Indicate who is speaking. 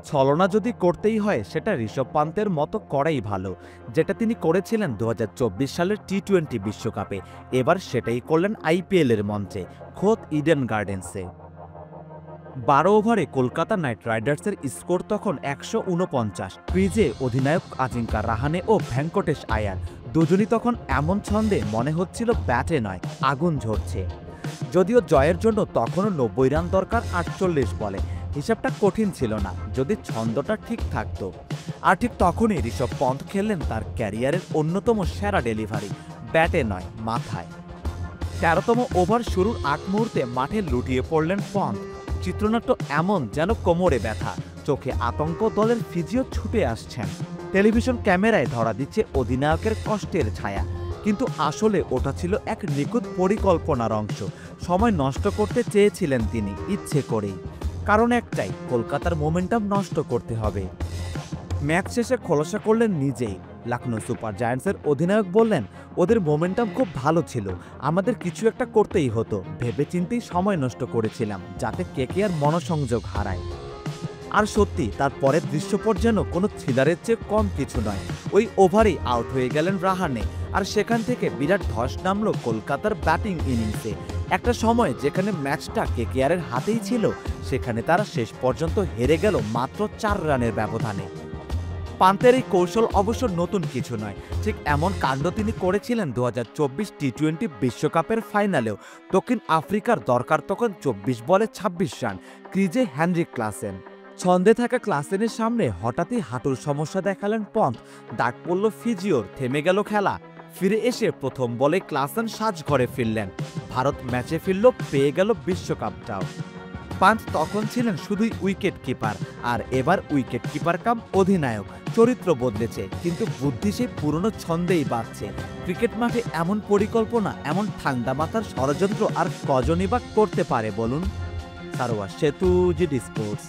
Speaker 1: ছলনা যদি করতেই হয় সেটা ঋষভ পান্তের মতো করাই ভালো, যেটা তিনি করেছিলেন 2024 সালের টি-20 বিশ্বকাপে। এবার সেটাই করলেন আইপিএলের মঞ্চে, খোদ ইডেন গার্ডেন্সে। 12 ওভারে কলকাতা নাইট রাইডার্সের স্কোর তখন 149। ক্রিজে অধিনায়ক আজিঙ্কা রাহানে ও ভেঙ্কটেশ আয়ার দুজনই তখন এমন ছন্দে মনে হচ্ছিল ব্যাটে নয়, আগুন ঝরছে। যদিও জয়ের জন্য তখনও 90 রান দরকার 48 বলে। হিসাবটা কঠিন ছিল না যদি ছন্দটা ঠিক থাকতো। আর ঠিক তখনই ঋষভ পন্থ খেললেন তার ক্যারিয়ারের অন্যতম সেরা ডেলিভারি, ব্যাটে নয় মাথায়। 13তম ওভার শুরুর আগ মুহূর্তে মাঠে লুটিয়ে পড়লেন পন্থ। চিত্রনাট্য এমন যেন কোমরে ব্যথা, চোখে আতঙ্ক, দলের ফিজিও ছুটে আসছেন। টেলিভিশন ক্যামেরায় ধরা দিচ্ছে অধিনায়কের কষ্টের ছায়া, কিন্তু আসলে ওটা ছিল এক নিখুঁত পরিকল্পনার অংশ। সময় নষ্ট করতে চেয়েছিলেন তিনি ইচ্ছে করেই, কারণ একটাই, কলকাতার মোমেন্টাম নষ্ট করতে হবে। ম্যাচ শেষে খোলাসা করলেন নিজেই। লখনৌ সুপার জায়ান্টসের অধিনায়ক বললেন, ওদের মোমেন্টাম খুব ভালো ছিল, আমাদের কিছু একটা করতেই হতো, ভেবেচিন্তেই সময় নষ্ট করেছিলাম যাতে কেকেআর মনোসংযোগ হারায়। আর সত্যি তার পরের দৃশ্যপট যেন কোনো থ্রিলারের চেয়ে কম কিছু নয়। ওই ওভারেই আউট হয়ে গেলেন রাহানে, আর সেখান থেকে বিরাট ধস নামল কলকাতার ব্যাটিং ইনিংসে। একটা সময় যেখানে ম্যাচটা কেকেআরের হাতেই ছিল, সেখানে তারা শেষ পর্যন্ত হেরে গেল মাত্র 4 রানের ব্যবধানে। পান্তের এই কৌশল অবশ্য নতুন কিছু নয়, ঠিক এমন কাণ্ড তিনি করেছিলেন 2024 টি-20 বিশ্বকাপের ফাইনালেও। দক্ষিণ আফ্রিকার দরকার তখন 24 বলে 26 রান, ক্রিজে হেনরিক ক্লাসেন। ছন্দে থাকা ক্লাসেনের সামনে হঠাৎই হাঁটুর সমস্যা দেখালেন পন্থ, ডাক পড়ল ফিজিওর, থেমে গেল খেলা। ফিরে এসে প্রথম বলে ক্লাসেন সাজঘরে ফিরলেন, ভারত ম্যাচে ফিরল, পেয়ে গেল বিশ্বকাপটাও। পান্থ তখন ছিলেন শুধুই উইকেট কিপার, আর এবার উইকেট কিপার কাম অধিনায়ক। চরিত্র বদলেছে, কিন্তু বুদ্ধি সেই পুরনো ছন্দেই বাঁচছে। ক্রিকেট মাঠে এমন পরিকল্পনা, এমন ঠান্ডা মাথার ষড়যন্ত্র আর কজনই বা করতে পারে বলুন? সারোয়ার সেতু, জিডি স্পোর্টস।